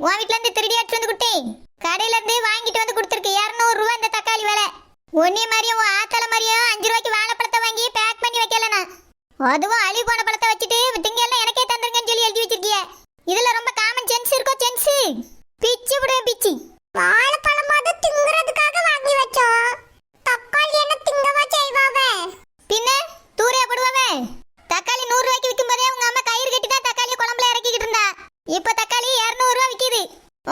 உன் வீட்ல இருந்து திருடி எடுத்து வந்து கொடுத்தேன். கடையில இருந்து வாங்கிட்டு வந்து கொடுத்துருக்கு 200 ரூபாய் இந்த தக்காளி விலை. ஒன்னே மாதிரியும் உன் ஆத்தல மாதிரியும் 5 ரூபாய்க்கு வாழைப்பழத்தை வாங்கி பேக் பண்ணி வைக்கலனா, அதுவும் அழி போன பழத்தை வச்சுட்டு திங்கெல்லாம் எனக்கே தந்துருங்கன்னு சொல்லி எழுதி வச்சிருக்கிய. இதுல ரொம்ப காமன் சென்ஸ் இருக்கோ? சென்ஸ் பிச்சு விடுவேன் பிச்சு. வாழைப்பழம் அது திங்கிறதுக்காக வாங்கி வச்சோம். தக்காளி என்ன திங்கவா செய்வாவே? பின்ன தூரையா போடுவாவே. தக்காளி 100 ரூபாய்க்கு விற்கும் போதே உங்க அம்மா கயிறு கட்டி தான் தக்காளி குழம்புல இறக்கிட்டு இருந்தா. இப்ப தக்காளி 200 ரூபாய் விக்குது.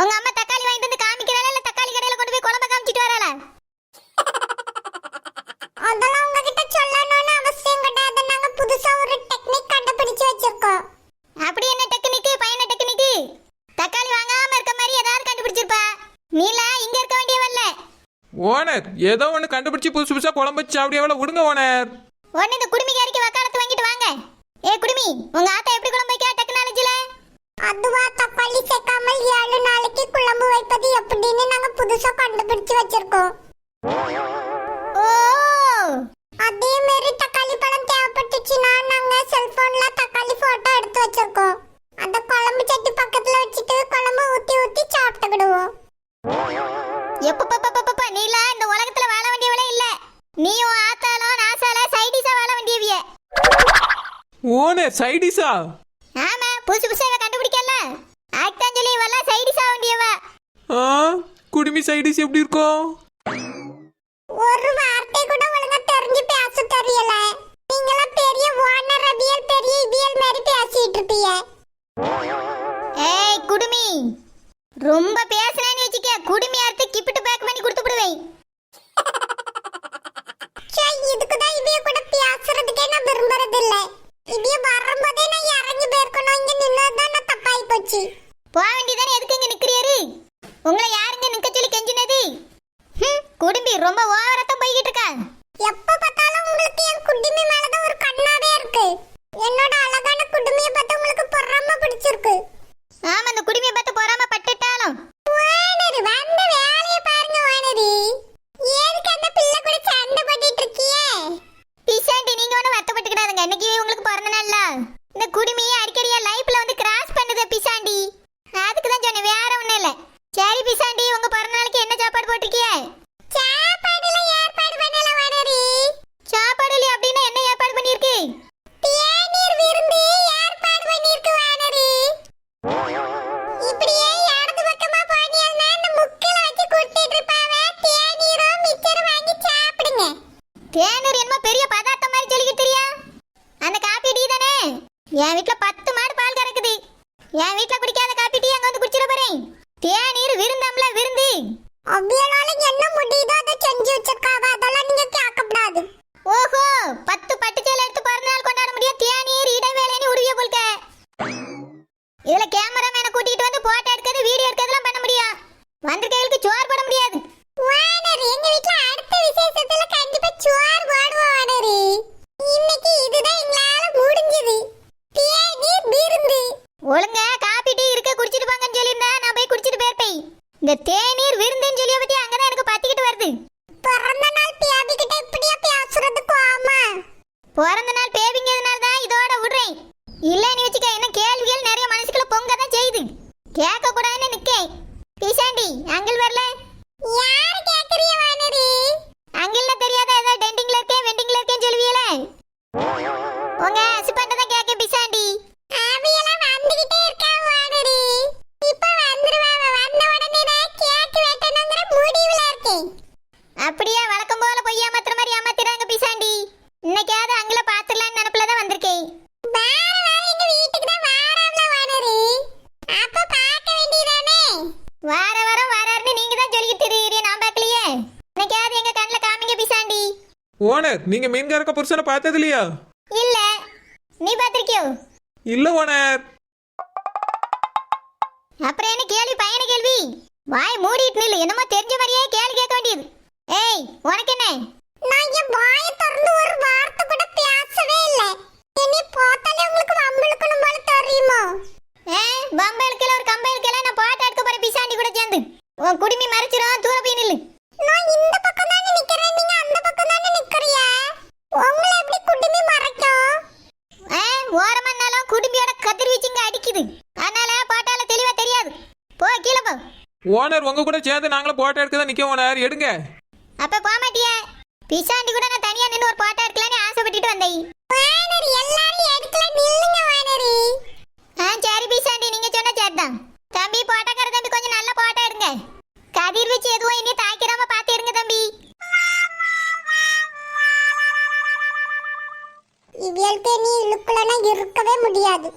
உங்க அம்மா தக்காளி வாங்கிட்டு வந்து காமிக்கிறாளா இல்ல தக்காளி கடையில கொண்டு போய் குழம்பு காமிச்சிட்டு வராளா? அதெல்லாம் உங்ககிட்ட சொல்லணும்னு அவசியம் கிடையாது. நாங்க புதுசா ஒரு டெக்னிக் கண்டுபிடிச்சு வச்சிருக்கோம். அப்படி என்ன டெக்னிக்? பையன டெக்னிக்? தக்காளி வாங்காம இருக்க மாதிரி ஏதாவது கண்டுபிடிச்சிருப்பா. நீல இங்க இருக்க வேண்டியவல்ல. ஓனர் ஏதோ ஒன்னு கண்டுபிடிச்சு புதுசு புதுசா குழம்பு வச்சு அப்படியே விடுங்க ஓனர். ஒன்னு இந்த குடுமிக்காரிக்கு வக்காலத்து வாங்கிட்டு வாங்க. குடுமி, உங்க ஆத்தா எப்படி குழம்பு வைக்க டெக்னாலஜில? அதுவா தக்காளி சேர்க்காமல் 7 நாளைக்கு குழம்பு வைப்பது எப்படின்னு நாங்க புதுசா கண்டுபிடிச்சு வச்சிருக்கோம். ஓ, அதே மாதிரி தக்காளி பழம் தேவைப்பட்டுச்சுன்னா நாங்க செல்போன்ல தக்காளி போட்டோ எடுத்து வச்சிருக்கோம். அந்த குழம்பு சட்டி பக்கத்துல வச்சுட்டு குழம்பு ஊத்தி ஊத்தி சாப்பிட்டுக்கிடுவோம். எப்பப்பப்பப்பப்ப நீல இந்த உலகத்துல வாழ வேண்டியவளே இல்ல. நீயும் ஆத்தாலும் நாசால சைடிஸா வாழ வேண்டியவிய. ஓனர் சைடிஸா? ஆமா, புதுசு புதுசா கண்டுபிடிக்கல. ஆக்டாஞ்சலி வல்ல சைடிஸா வேண்டியவ. குடுமி சைடிஸ் எப்படி இருக்கும்? ஒரு வார்த்தை கூட ஒழுங்கா தெரிஞ்சு பேச தெரியல. நீங்களா பெரிய ஓனர் அபியல் பெரிய இபியல் மாதிரி பேசிட்டு இருப்பீங்க. குடுமி ரொம்ப பேசுறேன்னு வெச்சிக்க, குடுமி அறுத்து கிப்பிட்டு பேக் பண்ணி கொடுத்து விடுவேன். இதுக்கு தான் இபிய கூட பேசுறதுக்கே நான் விரும்புறது இல்ல. இபிய வரும்போதே நான் இறங்கி போயிருக்கணும். இங்க நின்னதான் நான் தப்பாயி போச்சு. போக வேண்டியதானே, எதுக்கு இங்க நிக்கிறீரு? உங்களை யாருங்க நிக்க சொல்லி கெஞ்சினது? குடுமி ரொம்ப ஓவரத்தா போய்கிட்டு இருக்கா. எப்ப பார்த்தாலும் உங்களுக்கு என் குடுமி மேலதான் ஒரு கண்ணாவே இருக்கு. என்னோட அழகான குடுமியை பார்த்து உங்களுக்கு பொறாம பிடிச்சிருக்கு. ஆமா, அந்த குடுமியை பார்த்து பொறாம பட்டுட்டாலும் வானரி வந்த வேலையை பாருங்க. வானரி ஏதுக்கு அந்த பிள்ளை கூட சண்டை போட்டுட்டு இருக்கியே? பிசாண்டி நீங்க ஒன்னும் வருத்தப்பட்டுக்கிடாதுங்க. இன்னைக்கு உங்களுக்கு பிறந்த நாள்ல இந்த குடுமியை அடிக்கடி என் லைஃப்ல வந்து கிராஸ் பண்ணுது பிசாண்டி. அதுக்கு தான் சொன்னேன், வேற ஒண்ணும் இல்ல. சரி பிசாண்டி, உங்க பிறந்த நாளைக்கு என்ன சாப்பாடு போட்டிருக்கிய? சாப்பாடுல ஏற்பாடு பண்ணல வானரி. சாப்பாடுல அப்படினா என்ன ஏற்பாடு பண்ணிருக்கு? தேநீர் விருந்து ஏற்பாடு பண்ணிருக்கு வானரி. இப்படியே இடது பக்கமா போனியல்னா அந்த முக்கல வச்சு குட்டிட்டு இருப்பாவே. தேநீரும் மிச்சரும் வாங்கி சாப்பிடுங்க. தேநீர் என்ன பெரிய பதார்த்தம் மாதிரி சொல்லிக்கிட்டு தெரியா? அந்த காபி டீ தானே? என் வீட்ல 10 மாடு பால் கறக்குது. என் வீட்ல குடிக்காத காபி டீ அங்க வந்து குடிச்சிட போறேன். தேநீர் விருந்தாம்ல விருந்து. அவ்வியனால என்ன முடியுதோ அதை செஞ்சு வச்சிருக்காவ. அதெல்லாம் நீங்க கேட்கக்கூடாது. ஓஹோ, 10 பட்டுச்சேலை எடுத்து பிறந்த நாள் கொண்டாட முடியும். தேநீர் இடைவேளைன்னு உருவிய போல்க. இதுல கேமராமேனை கூட்டிட்டு வந்து போட்டோ எடுக்கிறது வீடியோ எடுக்கிறதுலாம் பண்ண முடியும். வந்திருக்கைகளுக்கு சோறு போட முடியாது. வானரி, எங்க வீட்ல அடுத்த விசேஷத்துல கண்டிப்பா சோறு போடுவோம் வானரி. இன்னைக்கு இதுதான் எங்களால முடிஞ்சது. தேநீர் விருந்து. ஒழுங்கா காபி டீ இருக்க குடிச்சிட்டு போங்கன்னு சொல்லியிருந்தா நான் போய் குடிச்சிட்டு போயிருப்பேன். இந்த தேநீர் விருந்துன்னு சொல்லிய பத்தி அங்கதான் எனக்கு பத்திக்கிட்டு வருது. பிறந்த நாள் பேபி கிட்ட இப்படியா பேசுறது கோமா? பிறந்த நாள் பேபிங்கிறதுனால தான் இதோட விடுறேன். இல்ல நீ வச்சுக்க, என்ன கேள்விகள் நிறைய மனசுக்குள்ள பொங்கதான் செய்யுது. கேட்க கூடாதுன்னு நிக்கேன். பிசாண்டி அங்கிள் வரல. யாரு கேக்குறிய வானரி? அங்கிள்ல தெரியாத ஏதோ டெண்டிங்ல இருக்கேன் வெண்டிங்ல இருக்கேன்னு சொல்லுவீங்களே, உங்க ஹஸ்பண்ட் தான் கேட்க பிசாண்டி. அவியெல்லாம் வந்துகிட்டே இருக்கா வானரி. இப்ப வந்துருவாங்க. வந்த உடனே நான் கேக் வெட்டணும்ங்கற முடிவுல இருக்கேன். அப்படியே வழக்கம் போல போய் ஏமாத்துற மாதிரி ஏமாத்திராங்க பிசாண்டி. இன்னைக்காவது அங்கல பாத்துறலாம்னு நினைப்புல தான் வந்திருக்கேன். வேற எங்க வீட்டுக்கு தான் வாராம்ல வானரி. அப்ப பார்க்க வேண்டியதானே? வார வாரம் வராருன்னு நீங்க தான் சொல்லிட்டு இருக்கீங்க, நான் பார்க்கலையே. இன்னைக்காவது எங்க கண்ணுல காமிங்க பிசாண்டி. ஓனர் நீங்க மீன்காரக்க புருஷனை பார்த்தது இல்லையா? இல்ல, நீ பாத்திருக்கியோ? இல்ல ஓனர். அப்புறம் என்ன கேள்வி? பையன கேள்வி வாய் மூடிட்டு நில்லு. என்னமோ தெரிஞ்ச மாதிரியே கேள்வி கேட்க வேண்டியது. ஏய், உனக்கு என்ன? நான் என் வாயை திறந்து ஒரு வார்த்தை கூட பேசவே இல்ல. என்னை பார்த்தாலே உங்களுக்கு வம்பளுக்கணும் போல தெரியுமா? வம்பளுக்கல ஒரு கம்பளுக்கல நான் பாட்டு எடுக்க போற பிசாண்டி கூட சேர்ந்து உன் குடுமி மறைச்சிரும். தூர போய் நில்லு. நான் இந்த பக்கம் தானே நிக்கிறேன், நீங்க அந்த பக்கம் தானே நிக்கறிய. உங்களை எப்படி குடுமி மறைக்கும்? ஓரமா இருந்தாலும் குடுமியோட கதிர்வீச்சுங்க அடிக்குது. அதனால பாட்டால தெளிவா தெரியாது. போ ஓனர் உங்க கூட சேர்ந்து நாங்களும் போட்டோ எடுக்க தான் நிக்க ஓனர், எடுங்க. அப்ப போக மாட்டியே? பிசாண்டி கூட நான் தனியா நின்று ஒரு போட்டோ எடுக்கலாம்னு ஆசைப்பட்டுட்டு வந்தேன். வானரி எல்லாரும் எடுக்கல, நில்லுங்க வானரி. சரி பிசாண்டி, நீங்க சொன்னா சரிதான். தம்பி போட்டோக்கார தம்பி, கொஞ்சம் நல்ல போட்டோ எடுங்க. கதிர் வச்சு எதுவும் இனி தாக்கிராம பார்த்து எடுங்க தம்பி. இவளுக்கு நீ இழுக்கலனா இருக்கவே முடியாது.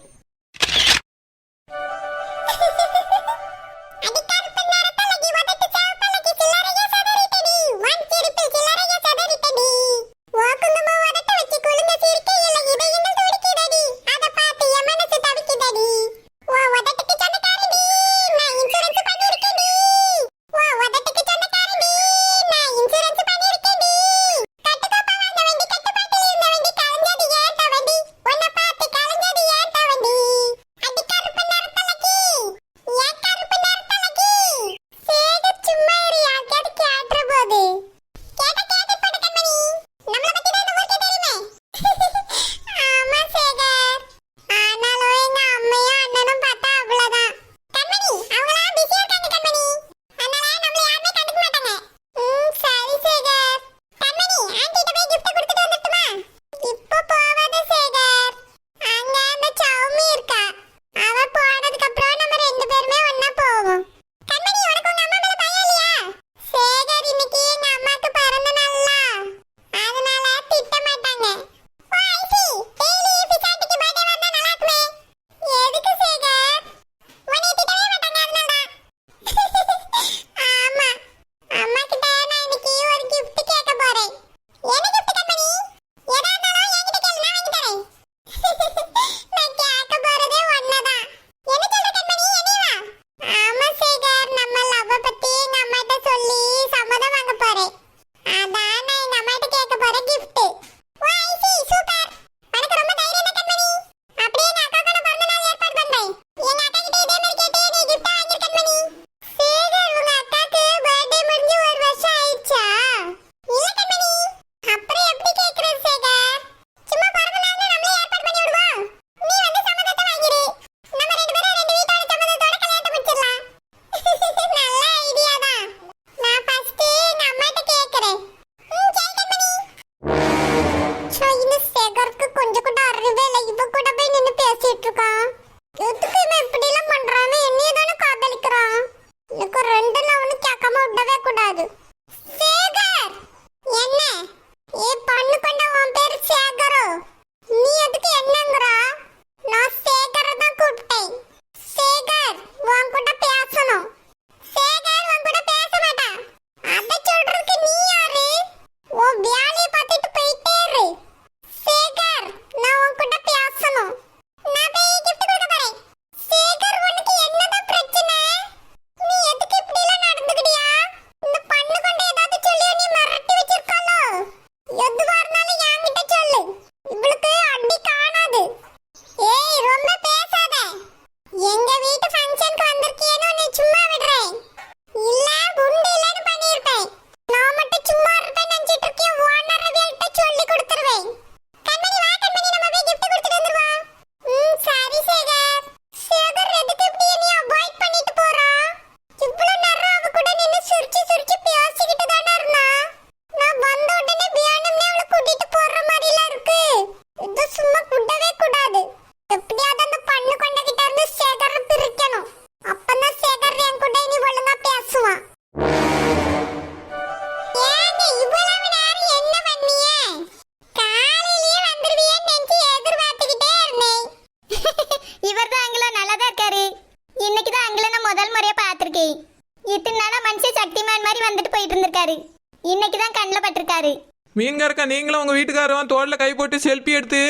மீன்காரக்கா, நீங்களும் உங்க வீட்டுக்காரரும் தோல்ல கை போட்டு செல்ஃபி எடுத்து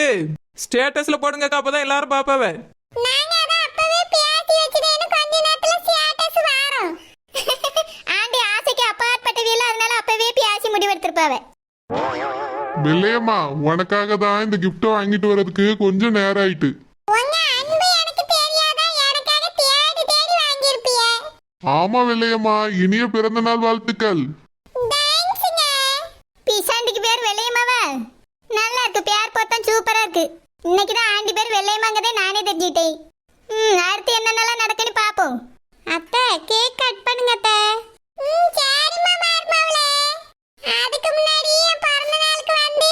ஸ்டேட்டஸ்ல போடுங்கக்கா, அப்பதான் எல்லாரும் பாப்பாவ. வெள்ளையம்மா, உனக்காக தான் இந்த கிஃப்ட் வாங்கிட்டு வரதுக்கு கொஞ்சம் நேரம் ஆயிட்டு. ஆமா வெள்ளையம்மா, இனிய பிறந்த நாள் வாழ்த்துக்கள். பிசாண்டிக்கு பேர் வெள்ளையம்மாவா? நல்லா இருக்கு, பேர் பார்த்தா சூப்பரா இருக்கு. இன்னைக்கு தான் ஆண்டி பேர் வெள்ளையம்மாங்கதே நானே தெரிஞ்சிட்டேன். அடுத்து என்னென்னலாம் நடக்குன்னு பாப்போம். அத்தை கேக் கட் பண்ணுங்க அத்தை. சரிம்மா மருமகளே. அதுக்கு முன்னாடி என் பிறந்த நாளுக்கு வந்து